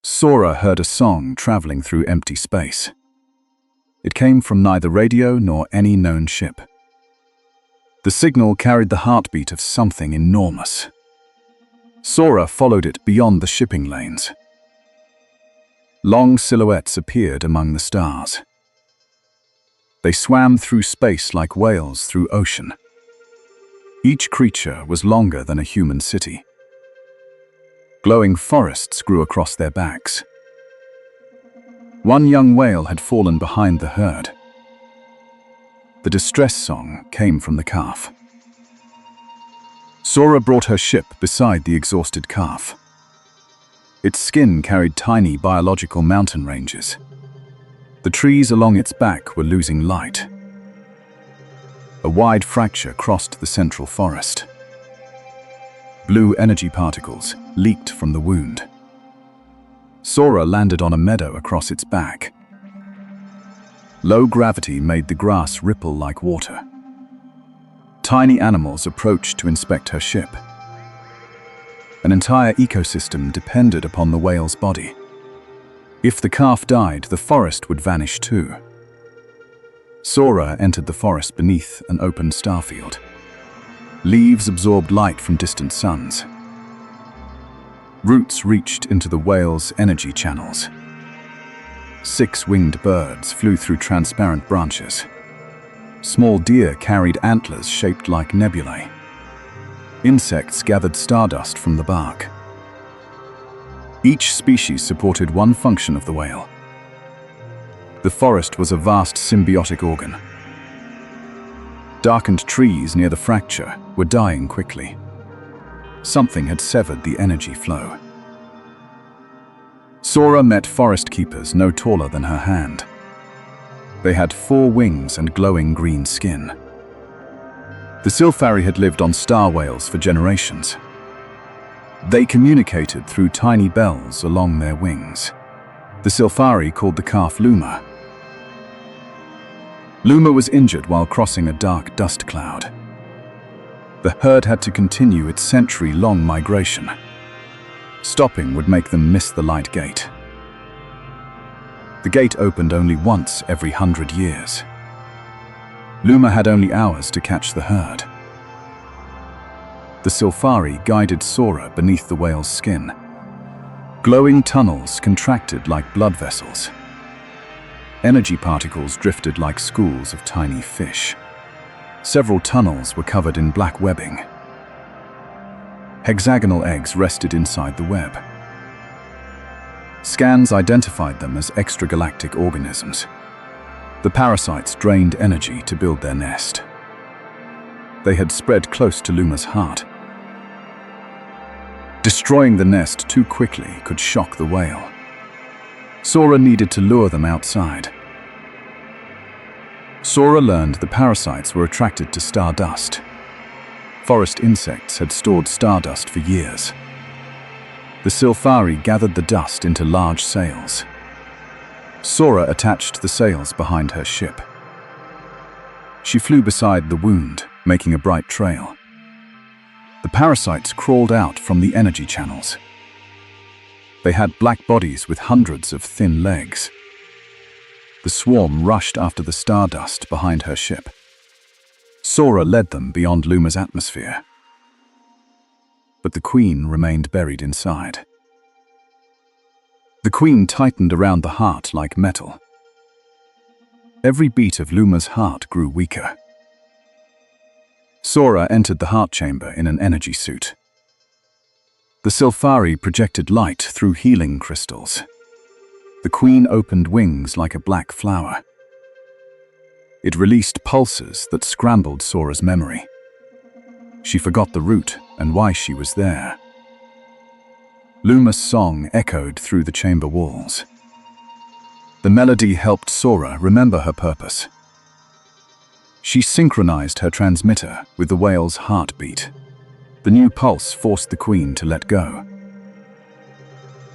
Sora heard a song traveling through empty space. It came from neither radio nor any known ship. The signal carried the heartbeat of something enormous. Sora followed it beyond the shipping lanes. Long silhouettes appeared among the stars. They swam through space like whales through ocean. Each creature was longer than a human city. Glowing forests grew across their backs. One young whale had fallen behind the herd. The distress song came from the calf. Sora brought her ship beside the exhausted calf. Its skin carried tiny biological mountain ranges. The trees along its back were losing light. A wide fracture crossed the central forest. Blue energy particles leaked from the wound. Sora landed on a meadow across its back. Low gravity made the grass ripple like water. Tiny animals approached to inspect her ship. An entire ecosystem depended upon the whale's body. If the calf died, the forest would vanish too. Sora entered the forest beneath an open starfield. Leaves absorbed light from distant suns. Roots reached into the whale's energy channels. 6-winged birds flew through transparent branches. Small deer carried antlers shaped like nebulae. Insects gathered stardust from the bark. Each species supported one function of the whale. The forest was a vast symbiotic organ. Darkened trees near the fracture were dying quickly. Something had severed the energy flow. Sora met forest keepers no taller than her hand. They had 4 wings and glowing green skin. The Silfari had lived on star whales for generations. They communicated through tiny bells along their wings. The Silfari called the calf Luma. Luma was injured while crossing a dark dust cloud. The herd had to continue its century-long migration. Stopping would make them miss the light gate. The gate opened only once every 100 years. Luma had only hours to catch the herd. The Silfari guided Sora beneath the whale's skin. Glowing tunnels contracted like blood vessels. Energy particles drifted like schools of tiny fish. Several tunnels were covered in black webbing. Hexagonal eggs rested inside the web. Scans identified them as extragalactic organisms. The parasites drained energy to build their nest. They had spread close to Luma's heart. Destroying the nest too quickly could shock the whale. Sora needed to lure them outside. Sora learned the parasites were attracted to stardust. Forest insects had stored stardust for years. The Silfari gathered the dust into large sails. Sora attached the sails behind her ship. She flew beside the wound, making a bright trail. The parasites crawled out from the energy channels. They had black bodies with hundreds of thin legs. The swarm rushed after the stardust behind her ship. Sora led them beyond Luma's atmosphere. But the Queen remained buried inside. The Queen tightened around the heart like metal. Every beat of Luma's heart grew weaker. Sora entered the heart chamber in an energy suit. The Silfari projected light through healing crystals. The Queen opened wings like a black flower. It released pulses that scrambled Sora's memory. She forgot the route and why she was there. Luma's song echoed through the chamber walls. The melody helped Sora remember her purpose. She synchronized her transmitter with the whale's heartbeat. The new pulse forced the Queen to let go.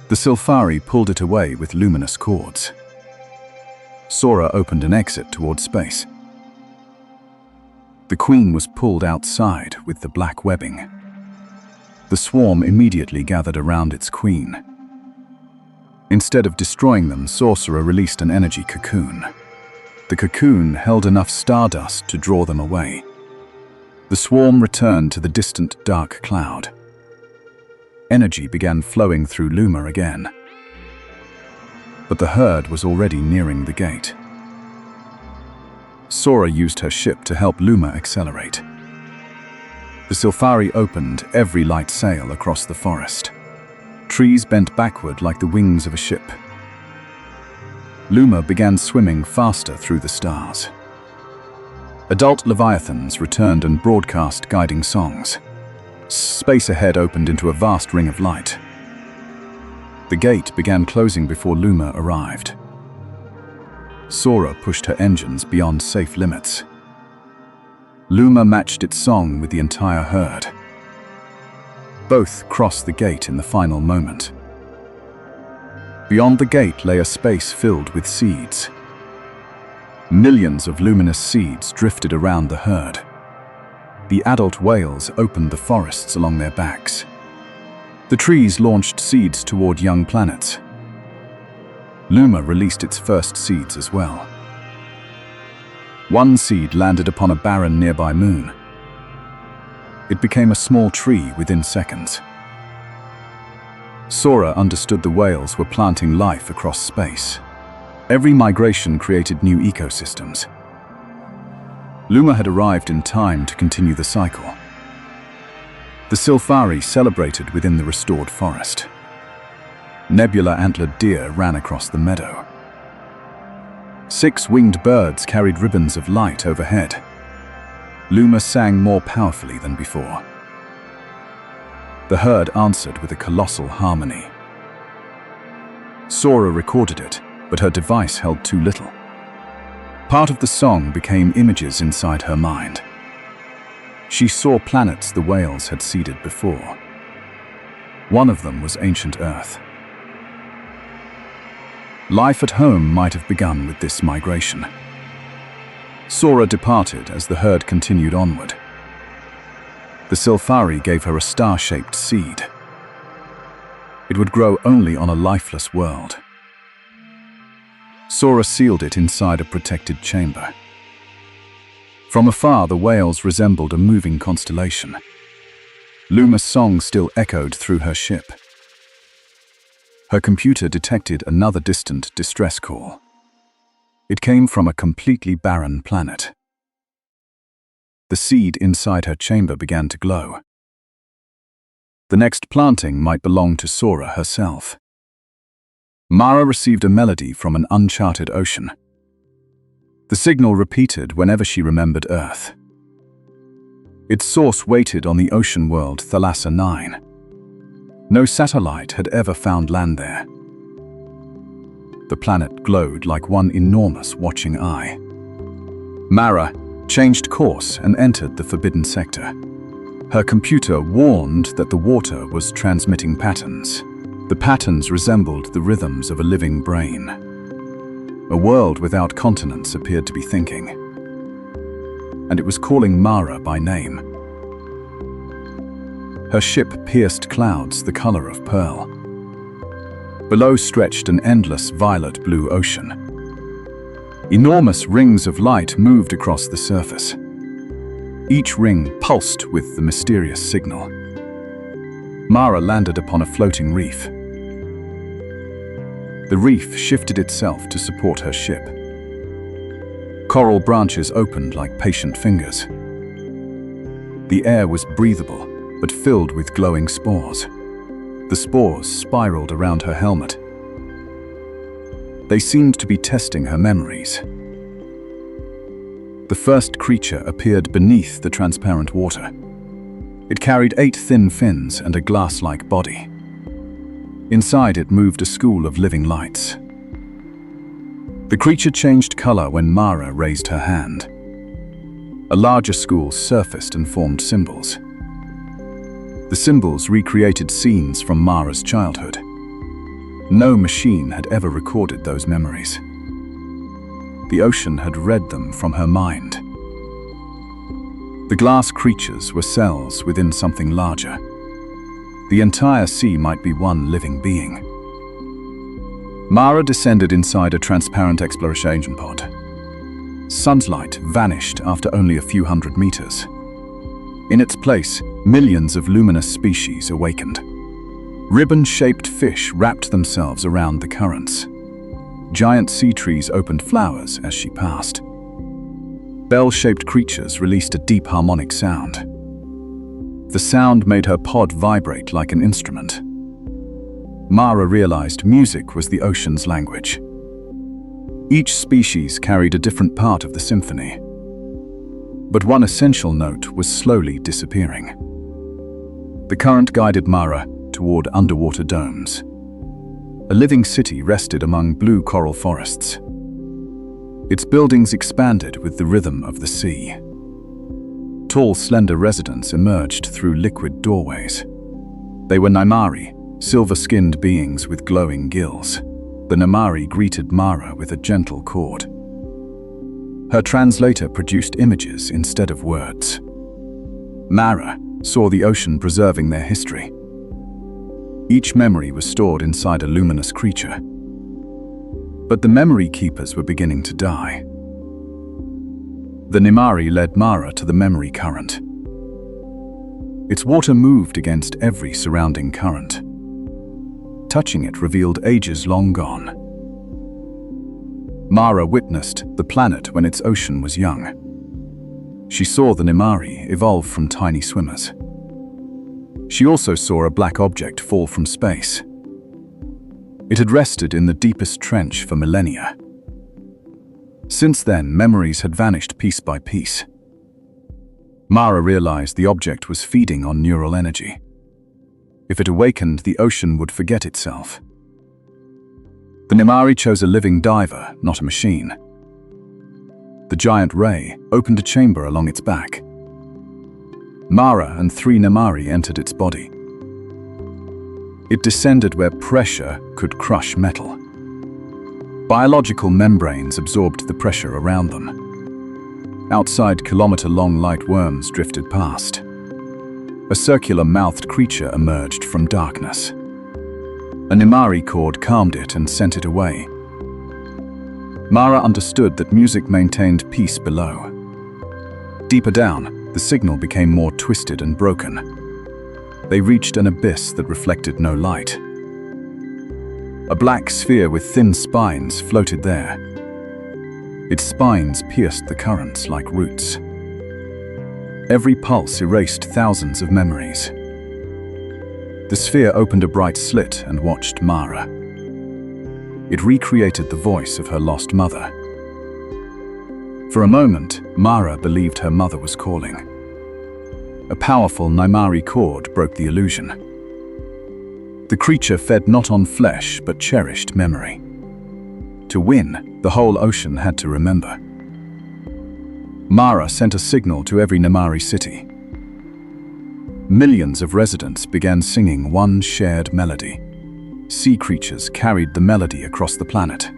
The Silfari pulled it away with luminous cords. Sora opened an exit toward space. The Queen was pulled outside with the black webbing. The swarm immediately gathered around its queen. Instead of destroying them, Sorcerer released an energy cocoon. The cocoon held enough stardust to draw them away. The swarm returned to the distant dark cloud. Energy began flowing through Luma again. But the herd was already nearing the gate. Sora used her ship to help Luma accelerate. The Sylphari opened every light sail across the forest. Trees bent backward like the wings of a ship. Luma began swimming faster through the stars. Adult leviathans returned and broadcast guiding songs. Space ahead opened into a vast ring of light. The gate began closing before Luma arrived. Sora pushed her engines beyond safe limits. Luma matched its song with the entire herd. Both crossed the gate in the final moment. Beyond the gate lay a space filled with seeds. Millions of luminous seeds drifted around the herd. The adult whales opened the forests along their backs. The trees launched seeds toward young planets. Luma released its first seeds as well. One seed landed upon a barren nearby moon. It became a small tree within seconds. Sora understood the whales were planting life across space. Every migration created new ecosystems. Luma had arrived in time to continue the cycle. The Sylphari celebrated within the restored forest. Nebula-antlered deer ran across the meadow. 6 winged birds carried ribbons of light overhead. Luma sang more powerfully than before. The herd answered with a colossal harmony. Sora recorded it, but her device held too little. Part of the song became images inside her mind. She saw planets the whales had seeded before. One of them was ancient Earth. Life at home might have begun with this migration. Sora departed as the herd continued onward. The Sylphari gave her a star-shaped seed. It would grow only on a lifeless world. Sora sealed it inside a protected chamber. From afar, the whales resembled a moving constellation. Luma's song still echoed through her ship. Her computer detected another distant distress call. It came from a completely barren planet. The seed inside her chamber began to glow. The next planting might belong to Sora herself. Mara received a melody from an uncharted ocean. The signal repeated whenever she remembered Earth. Its source waited on the ocean world Thalassa 9. No satellite had ever found land there. The planet glowed like one enormous watching eye. Mara changed course and entered the forbidden sector. Her computer warned that the water was transmitting patterns. The patterns resembled the rhythms of a living brain. A world without continents appeared to be thinking. And it was calling Mara by name. Her ship pierced clouds the color of pearl. Below stretched an endless violet-blue ocean. Enormous rings of light moved across the surface. Each ring pulsed with the mysterious signal. Mara landed upon a floating reef. The reef shifted itself to support her ship. Coral branches opened like patient fingers. The air was breathable, but filled with glowing spores. The spores spiraled around her helmet. They seemed to be testing her memories. The first creature appeared beneath the transparent water. It carried 8 thin fins and a glass-like body. Inside it moved a school of living lights. The creature changed color when Mara raised her hand. A larger school surfaced and formed symbols. The symbols recreated scenes from Mara's childhood. No machine had ever recorded those memories. The ocean had read them from her mind. The glass creatures were cells within something larger. The entire sea might be one living being. Mara descended inside a transparent exploration pod. Sunlight vanished after only a few hundred meters. In its place, millions of luminous species awakened. Ribbon-shaped fish wrapped themselves around the currents. Giant sea trees opened flowers as she passed. Bell-shaped creatures released a deep harmonic sound. The sound made her pod vibrate like an instrument. Mara realized music was the ocean's language. Each species carried a different part of the symphony. But one essential note was slowly disappearing. The current guided Mara toward underwater domes. A living city rested among blue coral forests. Its buildings expanded with the rhythm of the sea. Tall, slender residents emerged through liquid doorways. They were Nymari, silver-skinned beings with glowing gills. The Nymari greeted Mara with a gentle chord. Her translator produced images instead of words. Mara saw the ocean preserving their history. Each memory was stored inside a luminous creature. But the memory keepers were beginning to die. The Nymari led Mara to the memory current. Its water moved against every surrounding current. Touching it revealed ages long gone. Mara witnessed the planet when its ocean was young. She saw the Nymari evolve from tiny swimmers. She also saw a black object fall from space. It had rested in the deepest trench for millennia. Since then, memories had vanished piece by piece. Mara realized the object was feeding on neural energy. If it awakened, the ocean would forget itself. The Nymari chose a living diver, not a machine. The giant ray opened a chamber along its back. Mara and 3 Nymari entered its body. It descended where pressure could crush metal. Biological membranes absorbed the pressure around them. Outside, kilometer-long light worms drifted past. A circular-mouthed creature emerged from darkness. A Nymari chord calmed it and sent it away. Mara understood that music maintained peace below. Deeper down, the signal became more twisted and broken. They reached an abyss that reflected no light. A black sphere with thin spines floated there. Its spines pierced the currents like roots. Every pulse erased thousands of memories. The sphere opened a bright slit and watched Mara. It recreated the voice of her lost mother. For a moment, Mara believed her mother was calling. A powerful Nymari chord broke the illusion. The creature fed not on flesh, but cherished memory. To win, the whole ocean had to remember. Mara sent a signal to every Nymari city. Millions of residents began singing one shared melody. Sea creatures carried the melody across the planet.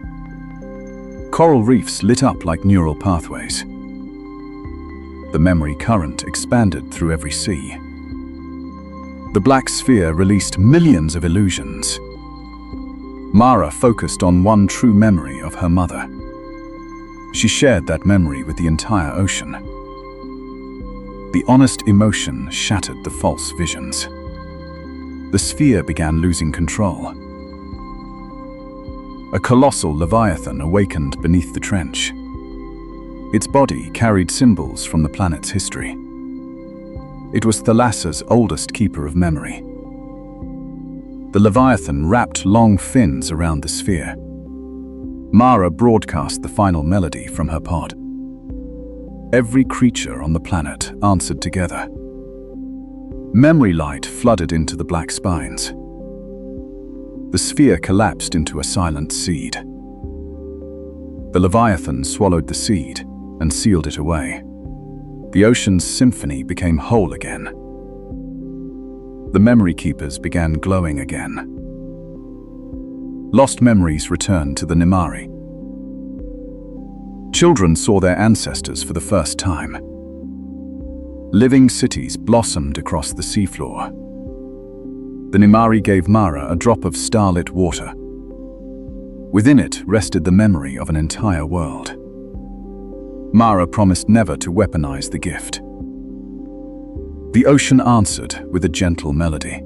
Coral reefs lit up like neural pathways. The memory current expanded through every sea. The black sphere released millions of illusions. Mara focused on one true memory of her mother. She shared that memory with the entire ocean. The honest emotion shattered the false visions. The sphere began losing control. A colossal leviathan awakened beneath the trench. Its body carried symbols from the planet's history. It was Thalassa's oldest keeper of memory. The leviathan wrapped long fins around the sphere. Mara broadcast the final melody from her pod. Every creature on the planet answered together. Memory light flooded into the black spines. The sphere collapsed into a silent seed. The leviathan swallowed the seed and sealed it away. The ocean's symphony became whole again. The memory keepers began glowing again. Lost memories returned to the Nymari. Children saw their ancestors for the first time. Living cities blossomed across the seafloor. The Nymari gave Mara a drop of starlit water. Within it rested the memory of an entire world. Mara promised never to weaponize the gift. The ocean answered with a gentle melody.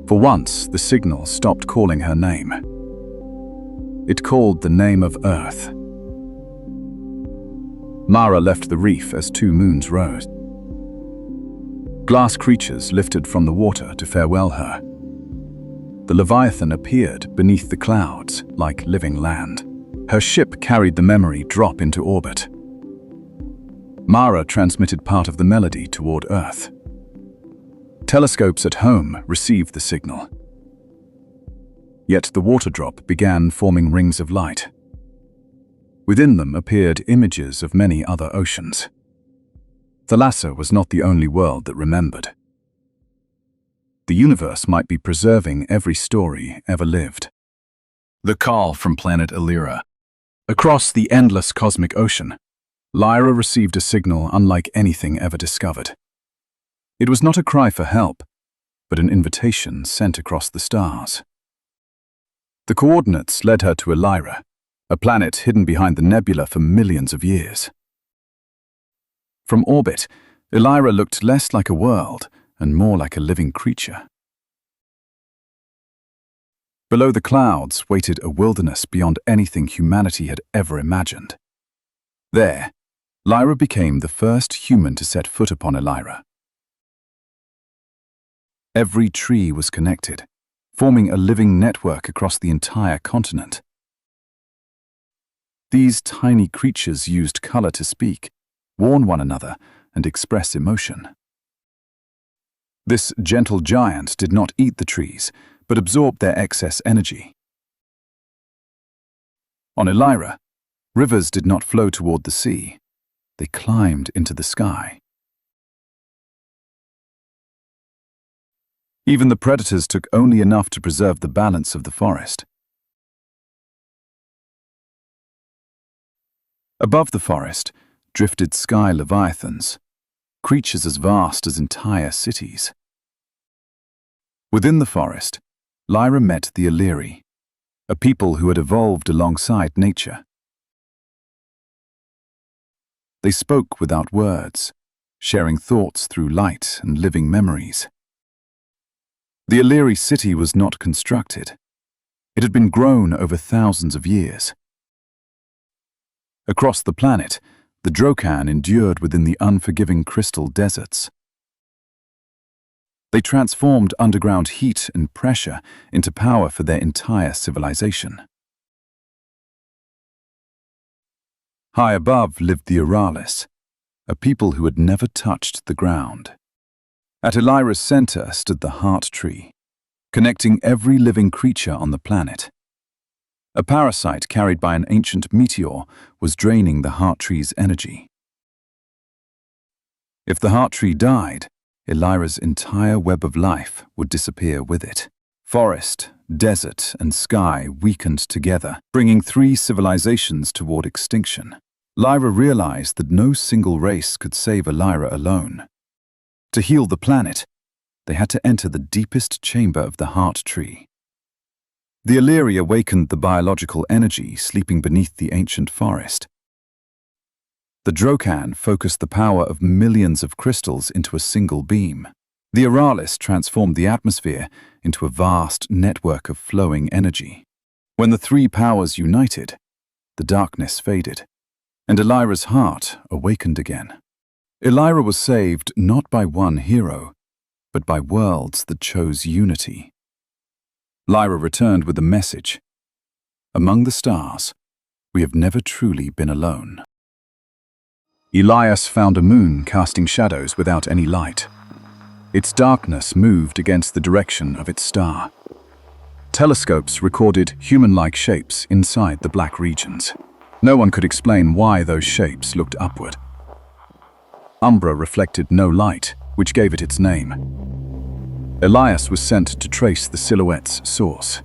For once, the signal stopped calling her name. It called the name of Earth. Mara left the reef as 2 moons rose. Glass creatures lifted from the water to farewell her. The Leviathan appeared beneath the clouds like living land. Her ship carried the memory drop into orbit. Mara transmitted part of the melody toward Earth. Telescopes at home received the signal. Yet the water drop began forming rings of light. Within them appeared images of many other oceans. Thalassa was not the only world that remembered. The universe might be preserving every story ever lived. The call from planet Illyra. Across the endless cosmic ocean, Lyra received a signal unlike anything ever discovered. It was not a cry for help, but an invitation sent across the stars. The coordinates led her to Illyra, a planet hidden behind the nebula for millions of years. From orbit, Illyra looked less like a world and more like a living creature. Below the clouds waited a wilderness beyond anything humanity had ever imagined. There, Lyra became the first human to set foot upon Illyra. Every tree was connected, forming a living network across the entire continent. These tiny creatures used color to speak, warn one another, and express emotion. This gentle giant did not eat the trees, but absorbed their excess energy. On Illyra, rivers did not flow toward the sea. They climbed into the sky. Even the predators took only enough to preserve the balance of the forest. Above the forest drifted sky leviathans, creatures as vast as entire cities. Within the forest, Lyra met the Illyri, a people who had evolved alongside nature. They spoke without words, sharing thoughts through light and living memories. The Illyri city was not constructed. It had been grown over thousands of years. Across the planet, the Drokan endured within the unforgiving crystal deserts. They transformed underground heat and pressure into power for their entire civilization. High above lived the Oralis, a people who had never touched the ground. At Illyra's center stood the heart tree, connecting every living creature on the planet. A parasite carried by an ancient meteor was draining the heart tree's energy. If the heart tree died, Illyra's entire web of life would disappear with it. Forest, desert, and sky weakened together, bringing 3 civilizations toward extinction. Lyra realized that no single race could save Illyra alone. To heal the planet, they had to enter the deepest chamber of the heart tree. The Illyri awakened the biological energy sleeping beneath the ancient forest. The Drokan focused the power of millions of crystals into a single beam. The Oralis transformed the atmosphere into a vast network of flowing energy. When the 3 powers united, the darkness faded, and Illyra's heart awakened again. Illyra was saved not by one hero, but by worlds that chose unity. Lyra returned with a message. Among the stars, we have never truly been alone. Elias found a moon casting shadows without any light. Its darkness moved against the direction of its star. Telescopes recorded human-like shapes inside the black regions. No one could explain why those shapes looked upward. Umbra reflected no light, which gave it its name. Elias was sent to trace the silhouette's source.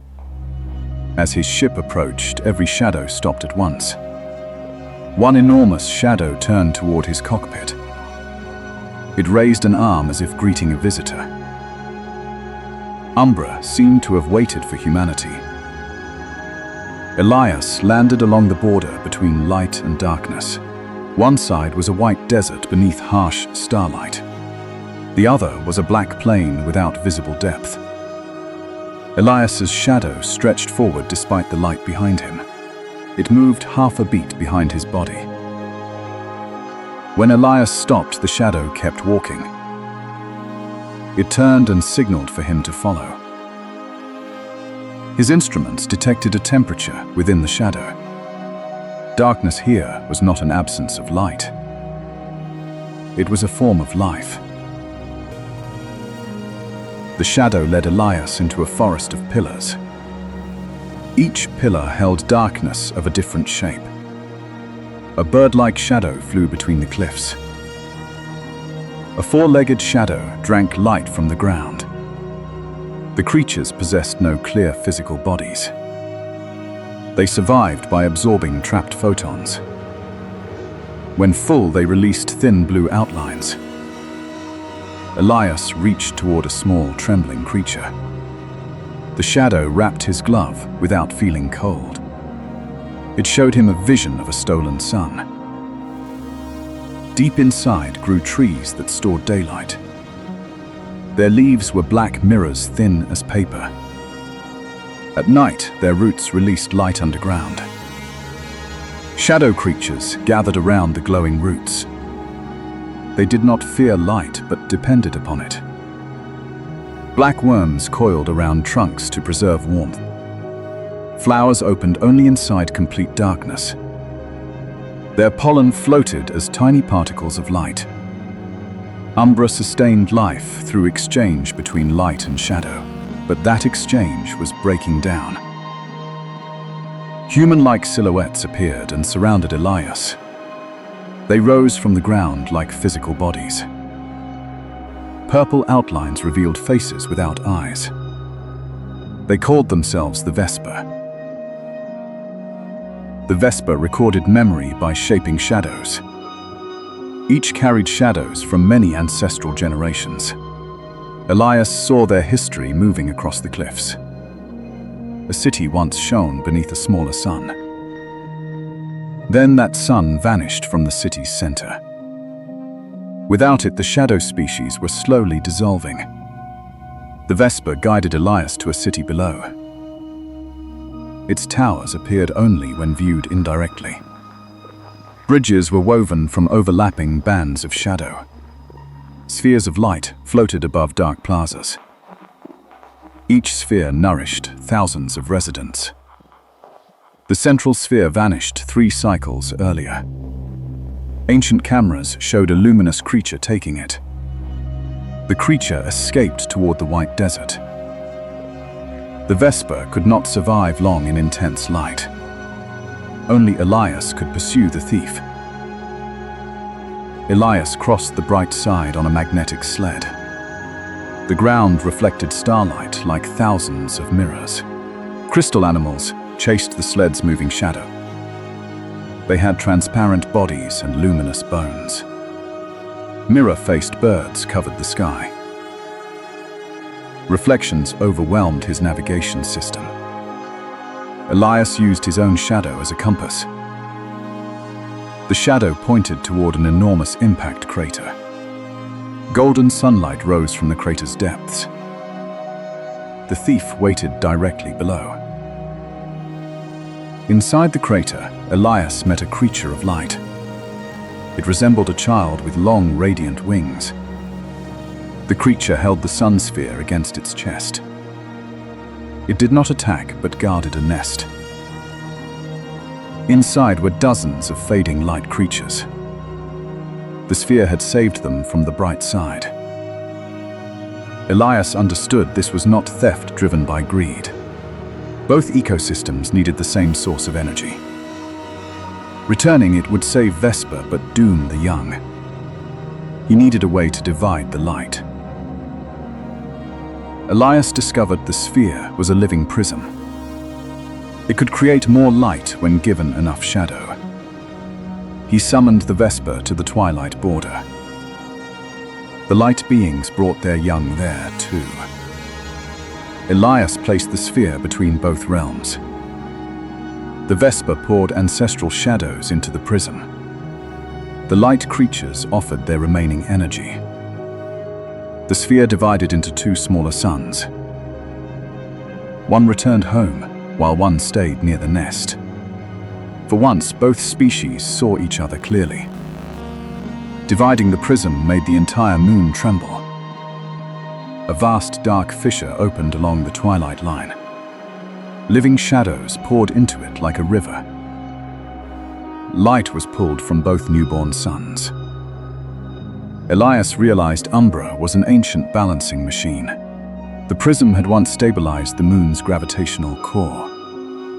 As his ship approached, every shadow stopped at once. One enormous shadow turned toward his cockpit. It raised an arm as if greeting a visitor. Umbra seemed to have waited for humanity. Elias landed along the border between light and darkness. One side was a white desert beneath harsh starlight. The other was a black plain without visible depth. Elias's shadow stretched forward despite the light behind him. It moved half a beat behind his body. When Elias stopped, the shadow kept walking. It turned and signaled for him to follow. His instruments detected a temperature within the shadow. Darkness here was not an absence of light. It was a form of life. The shadow led Elias into a forest of pillars. Each pillar held darkness of a different shape. A bird-like shadow flew between the cliffs. A four-legged shadow drank light from the ground. The creatures possessed no clear physical bodies. They survived by absorbing trapped photons. When full, they released thin blue outlines. Elias reached toward a small, trembling creature. The shadow wrapped his glove without feeling cold. It showed him a vision of a stolen sun. Deep inside grew trees that stored daylight. Their leaves were black mirrors thin as paper. At night, their roots released light underground. Shadow creatures gathered around the glowing roots. They did not fear light, but depended upon it. Black worms coiled around trunks to preserve warmth. Flowers opened only inside complete darkness. Their pollen floated as tiny particles of light. Umbra sustained life through exchange between light and shadow, but that exchange was breaking down. Human-like silhouettes appeared and surrounded Elias. They rose from the ground like physical bodies. Purple outlines revealed faces without eyes. They called themselves the Vesper. The Vesper recorded memory by shaping shadows. Each carried shadows from many ancestral generations. Elias saw their history moving across the cliffs. A city once shone beneath a smaller sun. Then that sun vanished from the city's center. Without it, the shadow species were slowly dissolving. The Vesper guided Elias to a city below. Its towers appeared only when viewed indirectly. Bridges were woven from overlapping bands of shadow. Spheres of light floated above dark plazas. Each sphere nourished thousands of residents. The central sphere vanished 3 cycles earlier. Ancient cameras showed a luminous creature taking it. The creature escaped toward the white desert. The Vesper could not survive long in intense light. Only Elias could pursue the thief. Elias crossed the bright side on a magnetic sled. The ground reflected starlight like thousands of mirrors. Crystal animals chased the sled's moving shadow. They had transparent bodies and luminous bones. Mirror-faced birds covered the sky. Reflections overwhelmed his navigation system. Elias used his own shadow as a compass. The shadow pointed toward an enormous impact crater. Golden sunlight rose from the crater's depths. The thief waited directly below. Inside the crater, Elias met a creature of light. It resembled a child with long, radiant wings. The creature held the sun sphere against its chest. It did not attack, but guarded a nest. Inside were dozens of fading light creatures. The sphere had saved them from the bright side. Elias understood this was not theft driven by greed. Both ecosystems needed the same source of energy. Returning it would save Vesper but doom the young. He needed a way to divide the light. Elias discovered the sphere was a living prism. It could create more light when given enough shadow. He summoned the Vesper to the twilight border. The light beings brought their young there too. Elias placed the sphere between both realms. The Vesper poured ancestral shadows into the prism. The light creatures offered their remaining energy. The sphere divided into two smaller suns. One returned home, while one stayed near the nest. For once, both species saw each other clearly. Dividing the prism made the entire moon tremble. A vast dark fissure opened along the twilight line. Living shadows poured into it like a river. Light was pulled from both newborn suns. Elias realized Umbra was an ancient balancing machine. The prism had once stabilized the moon's gravitational core.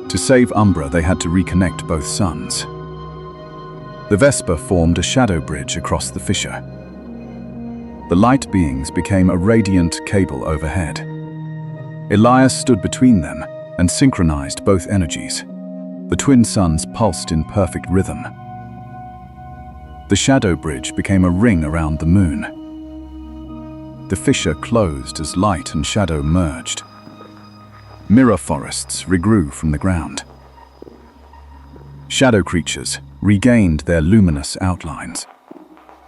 To save Umbra, they had to reconnect both suns. The Vesper formed a shadow bridge across the fissure. The light beings became a radiant cable overhead. Elias stood between them and synchronized both energies. The twin suns pulsed in perfect rhythm. The shadow bridge became a ring around the moon. The fissure closed as light and shadow merged. Mirror forests regrew from the ground. Shadow creatures regained their luminous outlines.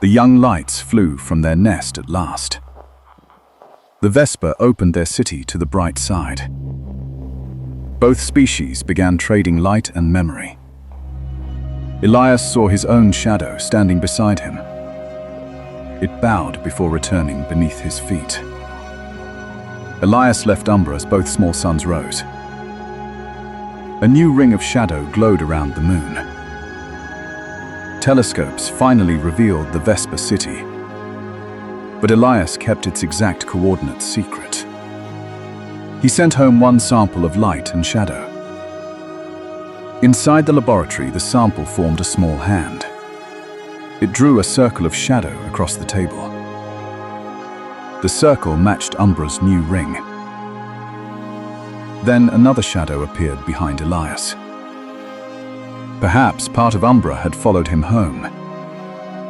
The young lights flew from their nest at last. The Vesper opened their city to the bright side. Both species began trading light and memory. Elias saw his own shadow standing beside him. It bowed before returning beneath his feet. Elias left Umbra as both small suns rose. A new ring of shadow glowed around the moon. Telescopes finally revealed the Vesper city, but Elias kept its exact coordinates secret. He sent home one sample of light and shadow. Inside the laboratory, the sample formed a small hand. It drew a circle of shadow across the table. The circle matched Umbra's new ring. Then another shadow appeared behind Elias. Perhaps part of Umbra had followed him home.